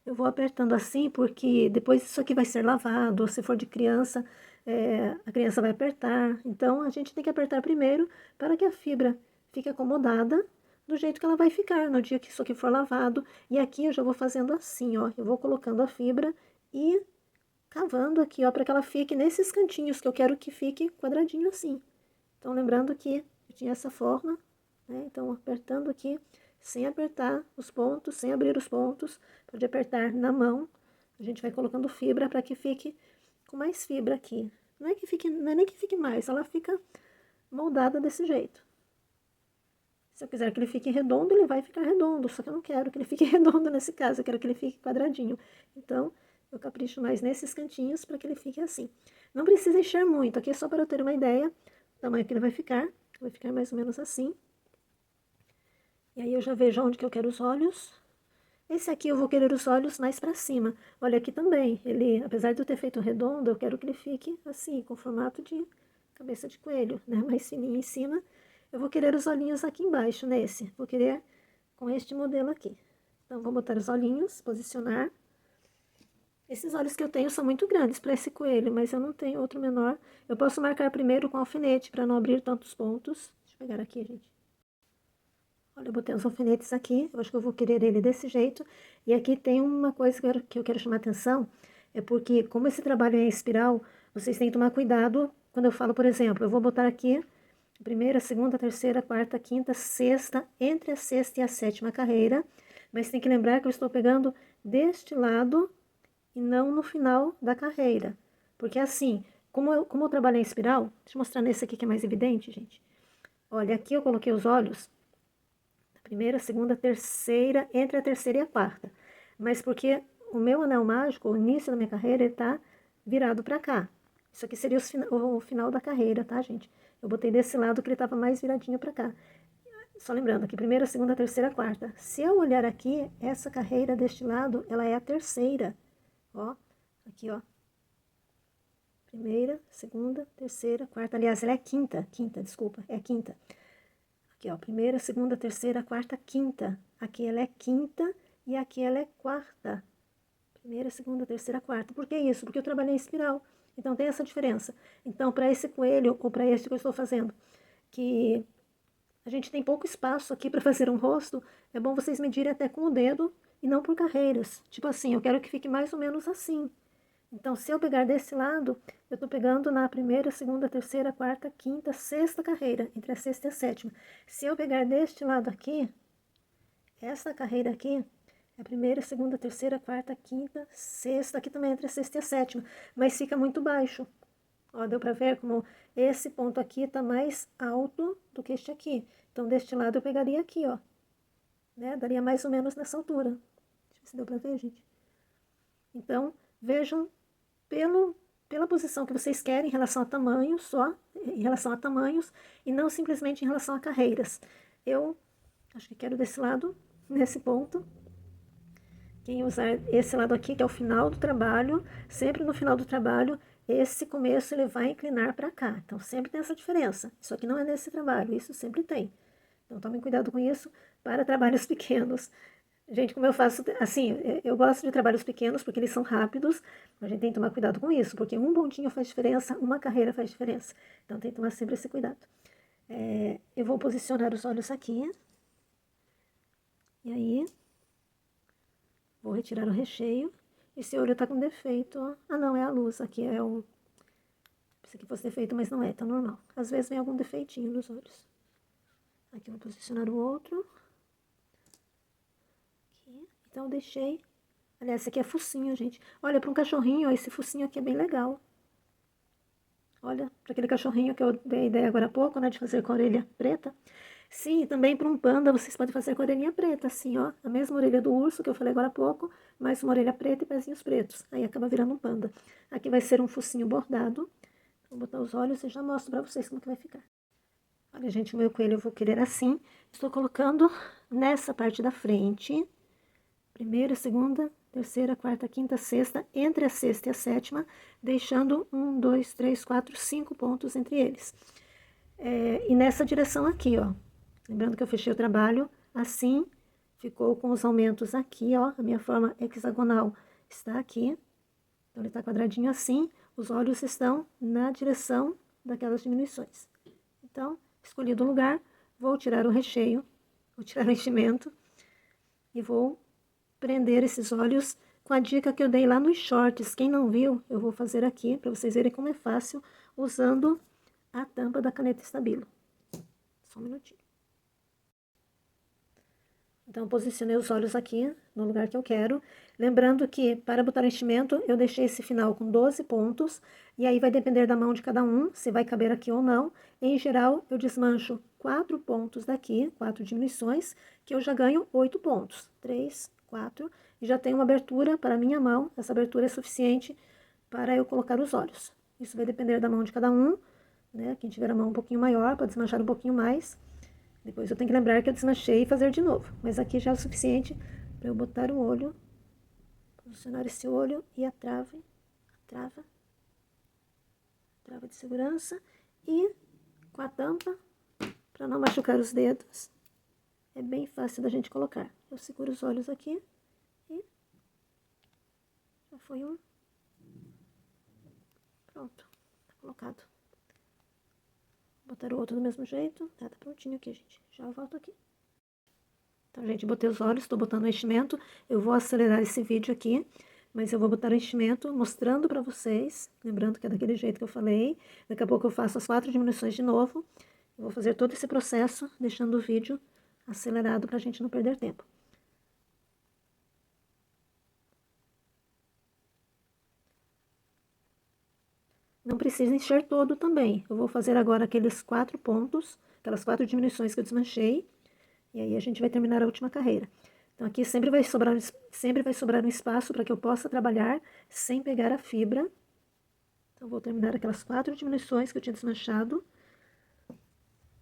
Eu vou apertando assim porque depois isso aqui vai ser lavado, ou se for de criança, a criança vai apertar. Então, a gente tem que apertar primeiro para que a fibra fique acomodada do jeito que ela vai ficar no dia que isso aqui for lavado. E aqui eu já vou fazendo assim, ó. Eu vou colocando a fibra e cavando aqui, ó, para que ela fique nesses cantinhos que eu quero que fique quadradinho assim. Então, lembrando que eu tinha essa forma, né? Então, apertando aqui, sem apertar os pontos, sem abrir os pontos, pode apertar na mão. A gente vai colocando fibra para que fique com mais fibra aqui. Não é nem que fique mais, ela fica moldada desse jeito. Se eu quiser que ele fique redondo, ele vai ficar redondo, só que eu não quero que ele fique redondo nesse caso, eu quero que ele fique quadradinho. Então, eu capricho mais nesses cantinhos para que ele fique assim. Não precisa encher muito, aqui é só para eu ter uma ideia do tamanho que ele vai ficar mais ou menos assim. E aí eu já vejo onde que eu quero os olhos. Esse aqui eu vou querer os olhos mais para cima. Olha aqui também, ele, apesar de eu ter feito redondo, eu quero que ele fique assim, com formato de cabeça de coelho, né? Mais fininho em cima. Eu vou querer os olhinhos aqui embaixo, nesse. Vou querer com este modelo aqui. Então, vou botar os olhinhos, posicionar. Esses olhos que eu tenho são muito grandes para esse coelho, mas eu não tenho outro menor. Eu posso marcar primeiro com alfinete para não abrir tantos pontos. Deixa eu pegar aqui, gente. Olha, eu botei os alfinetes aqui, eu acho que eu vou querer ele desse jeito. E aqui tem uma coisa que eu quero chamar atenção, é porque como esse trabalho é em espiral, vocês têm que tomar cuidado quando eu falo, por exemplo, eu vou botar aqui a primeira, segunda, terceira, quarta, quinta, sexta, entre a sexta e a sétima carreira, mas tem que lembrar que eu estou pegando deste lado e não no final da carreira. Porque assim, como eu trabalho em espiral, deixa eu mostrar nesse aqui que é mais evidente, gente. Olha, aqui eu coloquei os olhos primeira, segunda, terceira, entre a terceira e a quarta. Mas porque o meu anel mágico, o início da minha carreira, ele tá virado para cá. Isso aqui seria o final da carreira, tá, gente? Eu botei desse lado que ele tava mais viradinho para cá. Só lembrando aqui, primeira, segunda, terceira, quarta. Se eu olhar aqui, essa carreira deste lado, ela é a terceira. Ó, aqui, ó. Primeira, segunda, terceira, quarta. Aliás, ela é a quinta. Quinta, desculpa, é a quinta. Aqui, ó, primeira, segunda, terceira, quarta, quinta. Aqui ela é quinta e aqui ela é quarta. Primeira, segunda, terceira, quarta. Por que isso? Porque eu trabalhei em espiral. Então, tem essa diferença. Então, para esse coelho, ou para este que eu estou fazendo, que a gente tem pouco espaço aqui para fazer um rosto, é bom vocês medirem até com o dedo e não por carreiras. Tipo assim, eu quero que fique mais ou menos assim. Então, se eu pegar desse lado, eu estou pegando na primeira, segunda, terceira, quarta, quinta, sexta carreira, entre a sexta e a sétima. Se eu pegar deste lado aqui, essa carreira aqui, é a primeira, segunda, terceira, quarta, quinta, sexta, aqui também entre a sexta e a sétima, mas fica muito baixo. Ó, deu para ver como esse ponto aqui está mais alto do que este aqui. Então, deste lado eu pegaria aqui, ó, né? Daria mais ou menos nessa altura. Deixa eu ver se deu para ver, gente. Então, vejam pela posição que vocês querem em relação a tamanho só, em relação a tamanhos, e não simplesmente em relação a carreiras. Eu acho que quero desse lado, nesse ponto. Quem usar esse lado aqui, que é o final do trabalho, sempre no final do trabalho, esse começo ele vai inclinar para cá. Então, sempre tem essa diferença. Isso aqui não é nesse trabalho, isso sempre tem. Então, tomem cuidado com isso para trabalhos pequenos. Gente, como eu faço, assim, eu gosto de trabalhos pequenos porque eles são rápidos, mas a gente tem que tomar cuidado com isso, porque um pontinho faz diferença, uma carreira faz diferença. Então, tem que tomar sempre esse cuidado. Eu vou posicionar os olhos aqui. E aí, vou retirar o recheio. Esse olho tá com defeito, ó. Ah, não, é a luz. Aqui é o... Pensei que fosse defeito, mas não é, tá normal. Às vezes vem algum defeitinho nos olhos. Aqui eu vou posicionar o outro. Aqui. Então, eu deixei... Aliás, esse aqui é focinho, gente. Olha, para um cachorrinho, ó, esse focinho aqui é bem legal. Olha, para aquele cachorrinho que eu dei a ideia agora há pouco, né, de fazer com a orelha preta. Sim, também para um panda vocês podem fazer com a orelhinha preta, assim, ó. A mesma orelha do urso que eu falei agora há pouco, mais uma orelha preta e pezinhos pretos. Aí acaba virando um panda. Aqui vai ser um focinho bordado. Vou botar os olhos e já mostro para vocês como que vai ficar. Olha, gente, o meu coelho eu vou querer assim. Estou colocando nessa parte da frente. Primeira, segunda, terceira, quarta, quinta, sexta, entre a sexta e a sétima, deixando 1, 2, 3, 4, 5 pontos entre eles. E nessa direção aqui, ó. Lembrando que eu fechei o trabalho assim, ficou com os aumentos aqui, ó, a minha forma hexagonal está aqui, então ele tá quadradinho assim, os olhos estão na direção daquelas diminuições. Então, escolhido o lugar, vou tirar o recheio, vou tirar o enchimento e vou prender esses olhos com a dica que eu dei lá nos shorts. Quem não viu, eu vou fazer aqui para vocês verem como é fácil usando a tampa da caneta Stabilo. Só um minutinho. Então, posicionei os olhos aqui no lugar que eu quero. Lembrando que, para botar o enchimento, eu deixei esse final com 12 pontos. E aí vai depender da mão de cada um, se vai caber aqui ou não. Em geral, eu desmancho 4 pontos daqui, 4 diminuições, que eu já ganho 8 pontos. 3, 4, e já tenho uma abertura para a minha mão. Essa abertura é suficiente para eu colocar os olhos. Isso vai depender da mão de cada um, né? Quem tiver a mão um pouquinho maior, pode desmanchar um pouquinho mais. Depois eu tenho que lembrar que eu desmanchei e fazer de novo. Mas aqui já é o suficiente para eu botar o olho, posicionar esse olho e a trava de segurança. E com a tampa, para não machucar os dedos, é bem fácil da gente colocar. Eu seguro os olhos aqui e já foi um. Pronto, tá colocado. Botar o outro do mesmo jeito. Tá prontinho aqui, gente. Já volto aqui. Então, gente, botei os olhos, tô botando o enchimento. Eu vou acelerar esse vídeo aqui, mas eu vou botar o enchimento mostrando pra vocês. Lembrando que é daquele jeito que eu falei. Daqui a pouco eu faço as 4 diminuições de novo. Eu vou fazer todo esse processo, deixando o vídeo acelerado pra gente não perder tempo. Não precisa encher todo também. Eu vou fazer agora aqueles 4 pontos, aquelas 4 diminuições que eu desmanchei. E aí a gente vai terminar a última carreira. Então aqui sempre vai sobrar um espaço para que eu possa trabalhar sem pegar a fibra. Então vou terminar aquelas 4 diminuições que eu tinha desmanchado.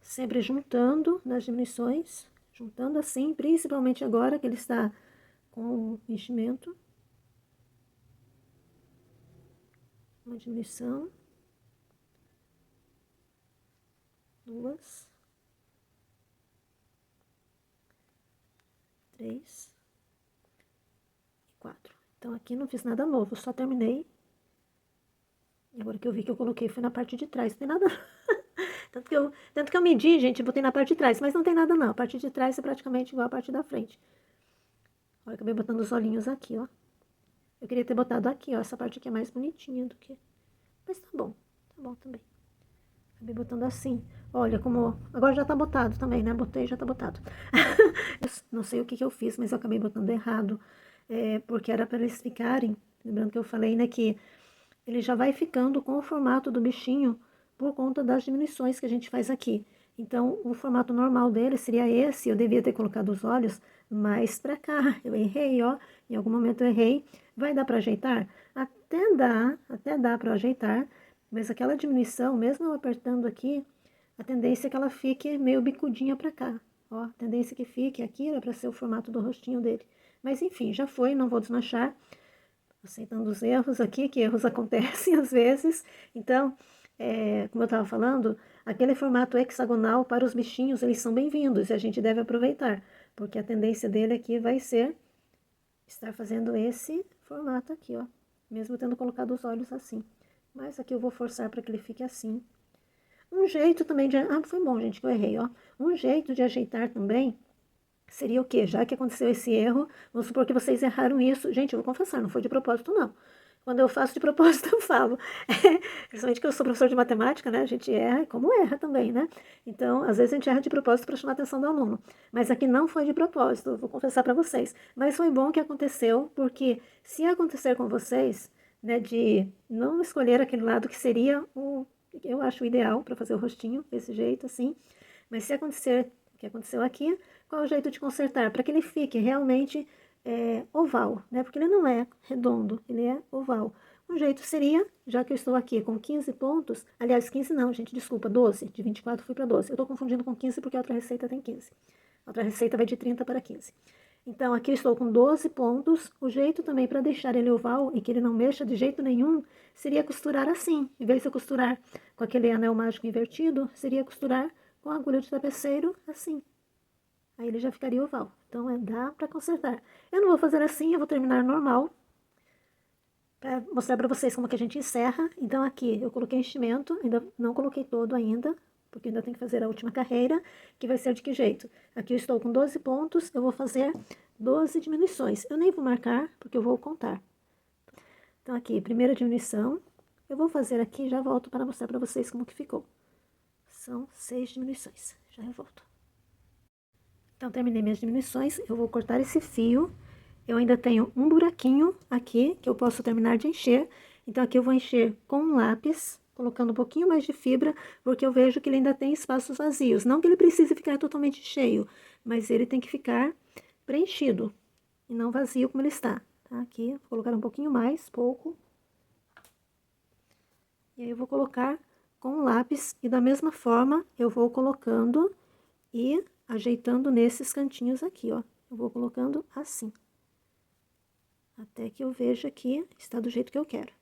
Sempre juntando nas diminuições. Juntando assim, principalmente agora que ele está com enchimento. Uma diminuição. 2. 3 e 4. Então, aqui não fiz nada novo, só terminei. E agora que eu vi que eu coloquei foi na parte de trás, não tem nada. tanto que eu medi, gente, botei na parte de trás, mas não tem nada não. A parte de trás é praticamente igual a parte da frente. Olha, acabei botando os olhinhos aqui, ó. Eu queria ter botado aqui, ó, essa parte aqui é mais bonitinha do que... Mas tá bom também. Acabei botando assim. Olha como... Agora já tá botado também, né? Botei, já tá botado. Eu não sei o que eu fiz, mas eu acabei botando errado. Porque era para eles ficarem... Lembrando que eu falei, né, que ele já vai ficando com o formato do bichinho por conta das diminuições que a gente faz aqui. Então, o formato normal dele seria esse. Eu devia ter colocado os olhos mais pra cá. Eu errei, ó. Em algum momento eu errei. Vai dar pra ajeitar? Até dá pra ajeitar. Mas aquela diminuição, mesmo eu apertando aqui, a tendência é que ela fique meio bicudinha pra cá. Ó, a tendência que fique aqui era pra ser o formato do rostinho dele. Mas enfim, já foi, não vou desmanchar. Aceitando os erros aqui, que erros acontecem às vezes. Então, como eu estava falando, aquele formato hexagonal para os bichinhos, eles são bem-vindos e a gente deve aproveitar. Porque a tendência dele aqui vai ser estar fazendo esse formato aqui, ó. Mesmo tendo colocado os olhos assim. Mas aqui eu vou forçar para que ele fique assim. Um jeito também de... Ah, foi bom, gente, que eu errei, ó. Um jeito de ajeitar também seria o quê? Já que aconteceu esse erro, vamos supor que vocês erraram isso. Gente, eu vou confessar, não foi de propósito, não. Quando eu faço de propósito, eu falo. Principalmente que eu sou professor de matemática, né? A gente erra, como erra também, né? Então, às vezes a gente erra de propósito para chamar a atenção do aluno. Mas aqui não foi de propósito, eu vou confessar para vocês. Mas foi bom que aconteceu, porque se acontecer com vocês, né, de não escolher aquele lado que seria o... Eu acho o ideal para fazer o rostinho, desse jeito, assim. Mas se acontecer o que aconteceu aqui, qual é o jeito de consertar? Para que ele fique realmente oval, né? Porque ele não é redondo, ele é oval. Um jeito seria, já que eu estou aqui com 15 pontos, aliás, 15 não, gente, desculpa, 12, de 24 fui para 12. Eu estou confundindo com 15 porque a outra receita tem 15. A outra receita vai de 30 para 15. Então, aqui eu estou com 12 pontos. O jeito também para deixar ele oval e que ele não mexa de jeito nenhum, seria costurar assim. Em vez de eu costurar com aquele anel mágico invertido, seria costurar com a agulha de tapeceiro assim. Aí ele já ficaria oval. Então, dá pra consertar. Eu não vou fazer assim, eu vou terminar normal, para mostrar para vocês como que a gente encerra. Então, aqui eu coloquei enchimento, ainda não coloquei todo ainda, porque ainda tem que fazer a última carreira, que vai ser de que jeito? Aqui eu estou com 12 pontos, eu vou fazer 12 diminuições. Eu nem vou marcar, porque eu vou contar. Então, aqui, primeira diminuição, eu vou fazer aqui e já volto para mostrar para vocês como que ficou. São 6 diminuições, já eu volto. Então, terminei minhas diminuições, eu vou cortar esse fio. Eu ainda tenho um buraquinho aqui, que eu posso terminar de encher. Então, aqui eu vou encher com um lápis, colocando um pouquinho mais de fibra, porque eu vejo que ele ainda tem espaços vazios. Não que ele precise ficar totalmente cheio, mas ele tem que ficar preenchido, e não vazio como ele está. Tá? Aqui, vou colocar um pouquinho mais, pouco. E aí, eu vou colocar com o lápis, e da mesma forma, eu vou colocando e ajeitando nesses cantinhos aqui, ó. Eu vou colocando assim. Até que eu veja que está do jeito que eu quero.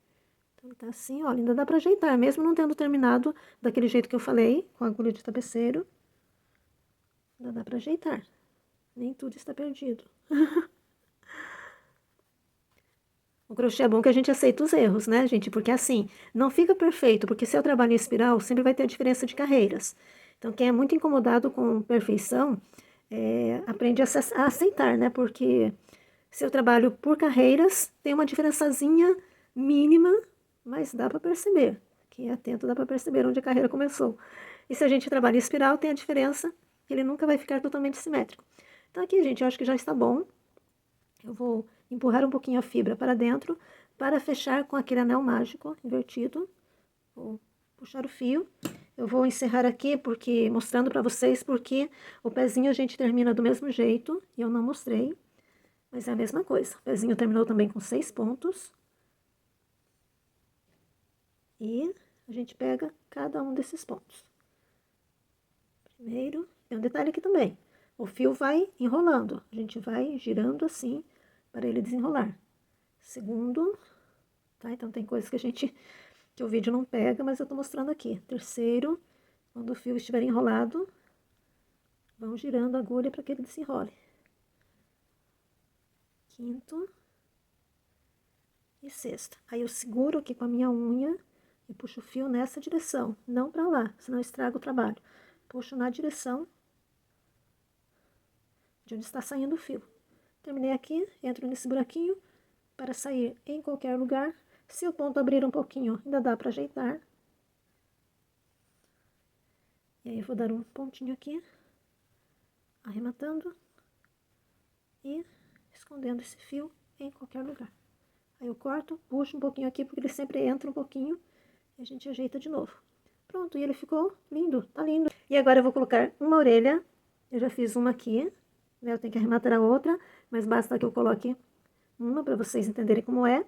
Então, tá assim, olha, ainda dá pra ajeitar, mesmo não tendo terminado daquele jeito que eu falei, com a agulha de tapeceiro. Ainda dá pra ajeitar. Nem tudo está perdido. O crochê é bom que a gente aceita os erros, né, gente? Porque assim, não fica perfeito, porque se eu trabalho em espiral, sempre vai ter a diferença de carreiras. Então, quem é muito incomodado com perfeição, aprende a aceitar, né? Porque se eu trabalho por carreiras, tem uma diferençazinha mínima, mas dá para perceber. Quem é atento dá para perceber onde a carreira começou. E se a gente trabalha em espiral, tem a diferença, ele nunca vai ficar totalmente simétrico. Então aqui, gente, eu acho que já está bom. Eu vou empurrar um pouquinho a fibra para dentro, para fechar com aquele anel mágico invertido. Vou puxar o fio. Eu vou encerrar aqui, porque mostrando para vocês, porque o pezinho a gente termina do mesmo jeito, e eu não mostrei. Mas é a mesma coisa. O pezinho terminou também com 6 pontos. E a gente pega cada um desses pontos. Primeiro, tem um detalhe aqui também. O fio vai enrolando. A gente vai girando assim para ele desenrolar. Segundo, tá? Então tem coisas que o vídeo não pega, mas eu tô mostrando aqui. Terceiro, quando o fio estiver enrolado, vamos girando a agulha para que ele desenrole. Quinto e sexto. Aí eu seguro aqui com a minha unha e puxo o fio nessa direção, não para lá, senão estraga o trabalho. Puxo na direção de onde está saindo o fio. Terminei aqui, entro nesse buraquinho para sair em qualquer lugar. Se o ponto abrir um pouquinho, ainda dá para ajeitar. E aí eu vou dar um pontinho aqui, arrematando e escondendo esse fio em qualquer lugar. Aí eu corto, puxo um pouquinho aqui, porque ele sempre entra um pouquinho, e a gente ajeita de novo. Pronto, e ele ficou lindo, tá lindo. E agora eu vou colocar uma orelha, eu já fiz uma aqui, né? Eu tenho que arrematar a outra, mas basta que eu coloque uma para vocês entenderem como é.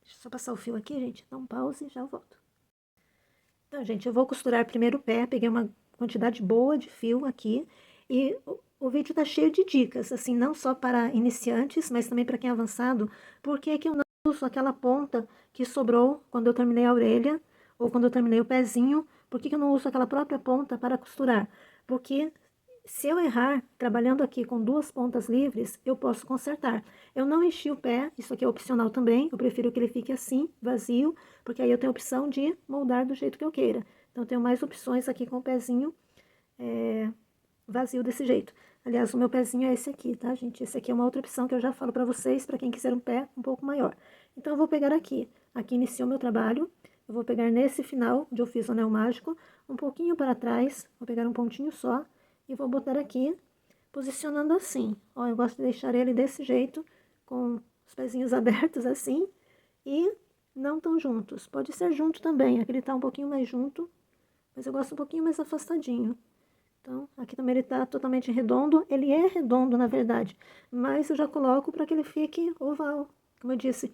Deixa eu só passar o fio aqui, gente, dá um pause e já volto. Então, gente, eu vou costurar primeiro o pé, peguei uma quantidade boa de fio aqui, e o vídeo tá cheio de dicas, assim, não só para iniciantes, mas também para quem é avançado, porque que eu não uso aquela ponta que sobrou quando eu terminei a orelha, ou quando eu terminei o pezinho, por que eu não uso aquela própria ponta para costurar? Porque se eu errar, trabalhando aqui com duas pontas livres, eu posso consertar. Eu não enchi o pé, isso aqui é opcional também, eu prefiro que ele fique assim, vazio, porque aí eu tenho a opção de moldar do jeito que eu queira. Então, eu tenho mais opções aqui com o pezinho vazio desse jeito. Aliás, o meu pezinho é esse aqui, tá, gente? Esse aqui é uma outra opção que eu já falo pra vocês, pra quem quiser um pé um pouco maior. Então, eu vou pegar aqui. Aqui iniciou meu trabalho. Eu vou pegar nesse final, onde eu fiz o anel mágico, um pouquinho para trás. Vou pegar um pontinho só e vou botar aqui, posicionando assim. Ó, eu gosto de deixar ele desse jeito, com os pezinhos abertos assim, e não tão juntos. Pode ser junto também, aqui ele tá um pouquinho mais junto, mas eu gosto um pouquinho mais afastadinho. Então, aqui também ele tá totalmente redondo. Ele é redondo, na verdade, mas eu já coloco para que ele fique oval. Como eu disse,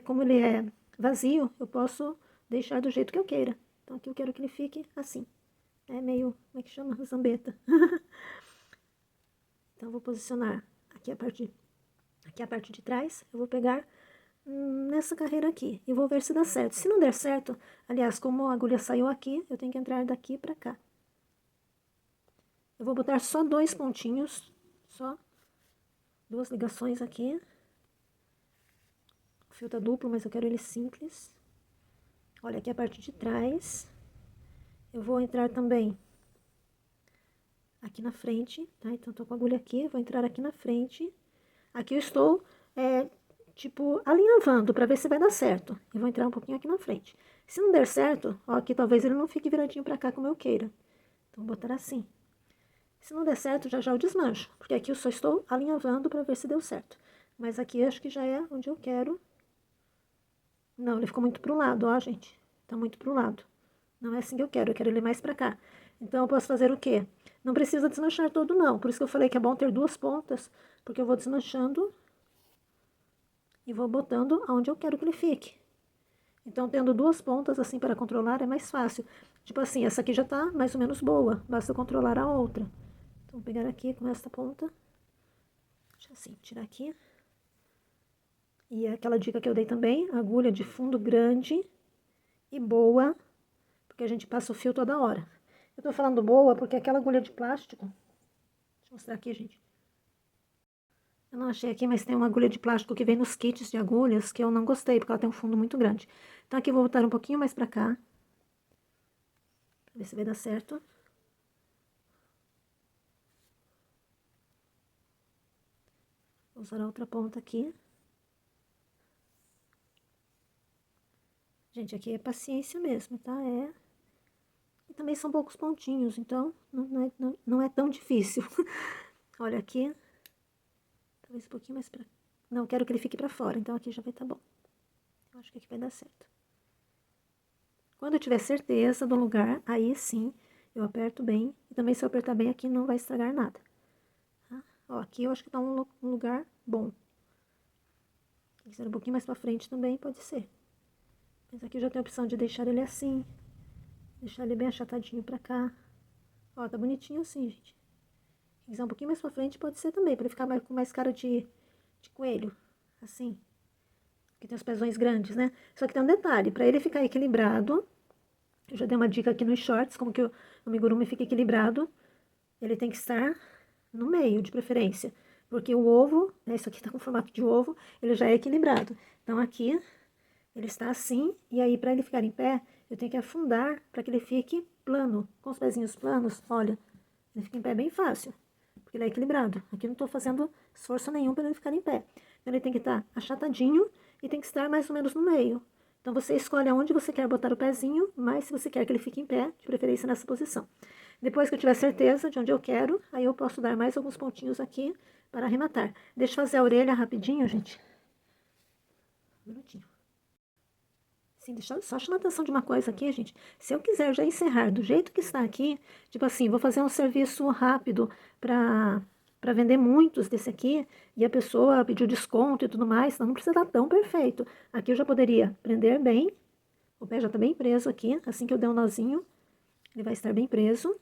como ele é vazio, eu posso deixar do jeito que eu queira. Então, aqui eu quero que ele fique assim. É meio, como é que chama? Zambeta. Então, eu vou posicionar aqui a parte de trás. Eu vou pegar nessa carreira aqui e vou ver se dá certo. Se não der certo, aliás, como a agulha saiu aqui, eu tenho que entrar daqui pra cá. Eu vou botar só 2 pontinhos, só 2 ligações aqui. O fio tá duplo, mas eu quero ele simples. Olha aqui a parte de trás. Eu vou entrar também aqui na frente, tá? Então, tô com a agulha aqui, vou entrar aqui na frente. Aqui eu estou, tipo, alinhavando pra ver se vai dar certo. E vou entrar um pouquinho aqui na frente. Se não der certo, ó, aqui talvez ele não fique viradinho pra cá como eu queira. Então, vou botar assim. Se não der certo, já já eu desmancho. Porque aqui eu só estou alinhavando pra ver se deu certo. Mas aqui eu acho que já é onde eu quero. Não, ele ficou muito pro lado, ó, gente. Tá muito pro lado. Não é assim que eu quero ele mais pra cá. Então, eu posso fazer o quê? Não precisa desmanchar todo, não. Por isso que eu falei que é bom ter 2 pontas, porque eu vou desmanchando e vou botando aonde eu quero que ele fique. Então, tendo 2 pontas assim para controlar é mais fácil. Tipo assim, essa aqui já tá mais ou menos boa, basta eu controlar a outra. Então, vou pegar aqui com esta ponta. Deixa assim, tirar aqui. E aquela dica que eu dei também, agulha de fundo grande e boa, porque a gente passa o fio toda hora. Eu tô falando boa porque aquela agulha de plástico, deixa eu mostrar aqui, gente. Eu não achei aqui, mas tem uma agulha de plástico que vem nos kits de agulhas que eu não gostei, porque ela tem um fundo muito grande. Então aqui eu vou botar um pouquinho mais pra cá, pra ver se vai dar certo. Vou usar a outra ponta aqui. Gente, aqui é paciência mesmo, tá? E também são poucos pontinhos, então não é tão difícil. Olha aqui. Talvez um pouquinho mais pra... Não, eu quero que ele fique pra fora, então aqui já vai tá bom. Eu acho que aqui vai dar certo. Quando eu tiver certeza do lugar, aí sim, eu aperto bem. E também se eu apertar bem aqui, não vai estragar nada. Tá? Ó, aqui eu acho que tá um lugar bom. Se quiser um pouquinho mais pra frente também, pode ser. Mas aqui eu já tenho a opção de deixar ele assim. Deixar ele bem achatadinho pra cá. Ó, tá bonitinho assim, gente. Se quiser um pouquinho mais pra frente, pode ser também, pra ele ficar com mais cara de coelho. Assim. Porque tem os pezões grandes, né? Só que tem um detalhe, pra ele ficar equilibrado, eu já dei uma dica aqui nos shorts, como que o amigurumi fica equilibrado. Ele tem que estar no meio, de preferência. Porque o ovo, né, isso aqui tá com formato de ovo, ele já é equilibrado. Então, aqui, ele está assim, e aí, pra ele ficar em pé, eu tenho que afundar para que ele fique plano. Com os pezinhos planos, olha, ele fica em pé bem fácil, porque ele é equilibrado. Aqui eu não tô fazendo esforço nenhum para ele ficar em pé. Então, ele tem que estar achatadinho e tem que estar mais ou menos no meio. Então, você escolhe aonde você quer botar o pezinho, mas se você quer que ele fique em pé, de preferência nessa posição. Depois que eu tiver certeza de onde eu quero, aí eu posso dar mais alguns pontinhos aqui para arrematar. Deixa eu fazer a orelha rapidinho, gente. Um minutinho. Sim, deixa eu só chamar a atenção de uma coisa aqui, gente. Se eu quiser já encerrar do jeito que está aqui, tipo assim, vou fazer um serviço rápido para vender muitos desse aqui, e a pessoa pediu desconto e tudo mais, então não precisa estar tão perfeito. Aqui eu já poderia prender bem, o pé já está bem preso aqui, assim que eu der um nozinho, ele vai estar bem preso,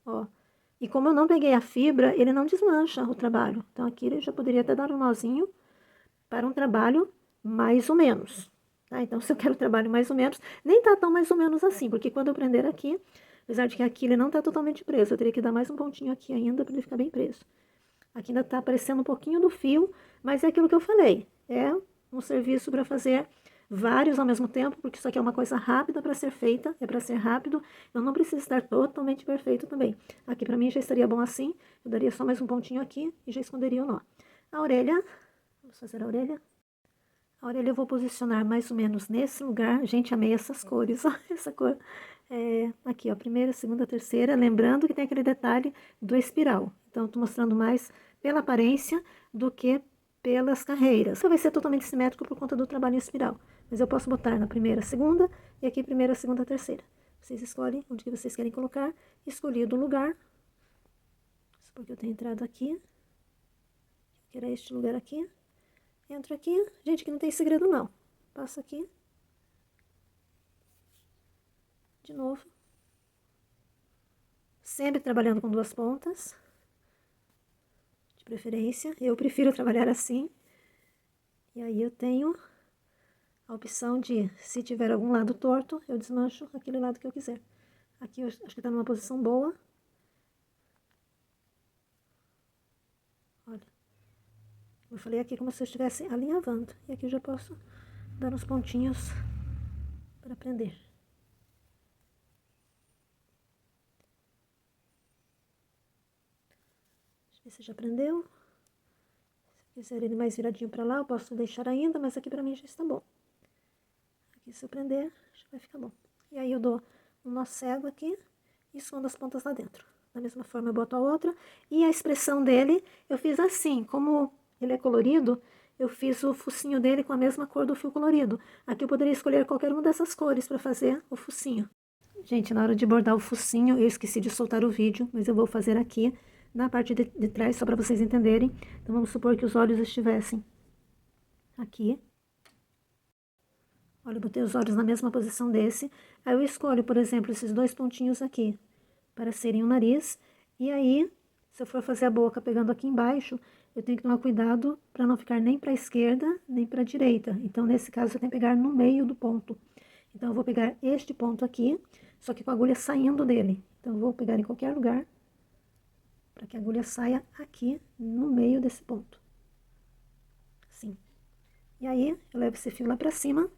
ó. E como eu não peguei a fibra, ele não desmancha o trabalho. Então aqui ele já poderia até dar um nozinho para um trabalho mais ou menos. Tá? Então, se eu quero trabalho mais ou menos, nem tá tão mais ou menos assim, porque quando eu prender aqui, apesar de que aqui ele não tá totalmente preso, eu teria que dar mais um pontinho aqui ainda para ele ficar bem preso. Aqui ainda tá aparecendo um pouquinho do fio, mas é aquilo que eu falei, é um serviço para fazer vários ao mesmo tempo, porque isso aqui é uma coisa rápida para ser feita, é para ser rápido, eu não preciso estar totalmente perfeito também. Aqui para mim já estaria bom assim, eu daria só mais um pontinho aqui e já esconderia o nó. A orelha, vamos fazer a orelha. A orelha eu vou posicionar mais ou menos nesse lugar. Gente, amei essas cores, ó, essa cor. Aqui, ó, primeira, segunda, terceira. Lembrando que tem aquele detalhe do espiral. Então, eu tô mostrando mais pela aparência do que pelas carreiras. Vai ser totalmente simétrico por conta do trabalho em espiral. Mas eu posso botar na primeira, segunda e aqui primeira, segunda, terceira. Vocês escolhem onde que vocês querem colocar. Escolhi do lugar. Porque eu tenho entrado aqui. Que era este lugar aqui. Entro aqui. Gente, que não tem segredo não. Passo aqui. De novo. Sempre trabalhando com 2 pontas. De preferência. Eu prefiro trabalhar assim. E aí eu tenho a opção de, se tiver algum lado torto, eu desmancho aquele lado que eu quiser. Aqui eu acho que tá numa posição boa. Eu falei aqui como se eu estivesse alinhavando. E aqui eu já posso dar uns pontinhos para prender. Deixa eu ver se já prendeu. Se quiser ele mais viradinho para lá, eu posso deixar ainda, mas aqui para mim já está bom. Aqui se eu prender, já vai ficar bom. E aí eu dou um nó cego aqui e escondo as pontas lá dentro. Da mesma forma eu boto a outra. E a expressão dele eu fiz assim, como ele é colorido, eu fiz o focinho dele com a mesma cor do fio colorido. Aqui eu poderia escolher qualquer uma dessas cores para fazer o focinho. Gente, na hora de bordar o focinho, eu esqueci de soltar o vídeo, mas eu vou fazer aqui na parte de trás, só para vocês entenderem. Então, vamos supor que os olhos estivessem aqui. Olha, eu botei os olhos na mesma posição desse. Aí eu escolho, por exemplo, esses dois pontinhos aqui, para serem o nariz. E aí, se eu for fazer a boca pegando aqui embaixo, eu tenho que tomar cuidado para não ficar nem para a esquerda, nem para a direita. Então, nesse caso, eu tenho que pegar no meio do ponto. Então, eu vou pegar este ponto aqui, só que com a agulha saindo dele. Então, eu vou pegar em qualquer lugar, para que a agulha saia aqui, no meio desse ponto. Assim. E aí, eu levo esse fio lá pra cima,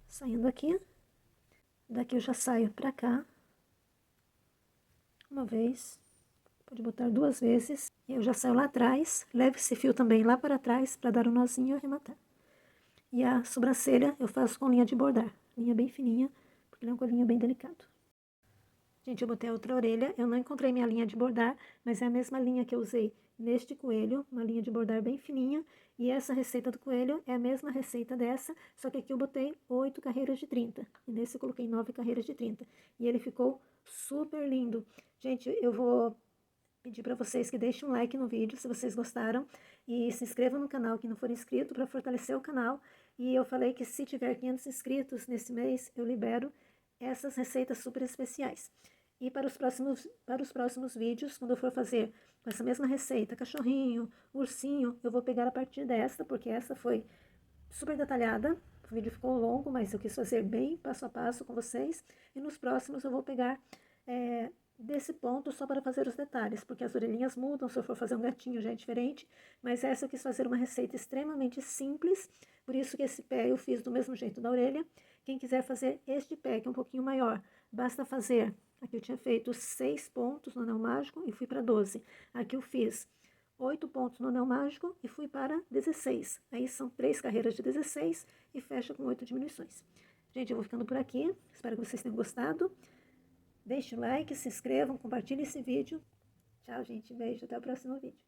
saindo aqui. Daqui eu já saio pra cá. Uma vez. Pode botar 2 vezes. E eu já saio lá atrás, levo esse fio também lá para trás, para dar um nozinho e arrematar. E a sobrancelha eu faço com linha de bordar. Linha bem fininha, porque ele é um coelhinho bem delicado. Gente, eu botei a outra orelha, eu não encontrei minha linha de bordar, mas é a mesma linha que eu usei neste coelho, uma linha de bordar bem fininha, e essa receita do coelho é a mesma receita dessa, só que aqui eu botei 8 carreiras de 30, e nesse eu coloquei 9 carreiras de 30, e ele ficou super lindo. Gente, eu vou pedir para vocês que deixem um like no vídeo, se vocês gostaram, e se inscrevam no canal, que não for inscrito, para fortalecer o canal, e eu falei que se tiver 500 inscritos nesse mês, eu libero essas receitas super especiais. E para os próximos vídeos, quando eu for fazer com essa mesma receita, cachorrinho, ursinho, eu vou pegar a partir desta, porque essa foi super detalhada. O vídeo ficou longo, mas eu quis fazer bem passo a passo com vocês. E nos próximos eu vou pegar desse ponto só para fazer os detalhes, porque as orelhinhas mudam, se eu for fazer um gatinho já é diferente. Mas essa eu quis fazer uma receita extremamente simples, por isso que esse pé eu fiz do mesmo jeito da orelha. Quem quiser fazer este pé, que é um pouquinho maior, basta fazer... Aqui eu tinha feito 6 pontos no anel mágico e fui para 12. Aqui eu fiz 8 pontos no anel mágico e fui para 16. Aí são 3 carreiras de 16 e fecha com 8 diminuições. Gente, eu vou ficando por aqui. Espero que vocês tenham gostado. Deixe o like, se inscrevam, compartilhem esse vídeo. Tchau, gente. Beijo. Até o próximo vídeo.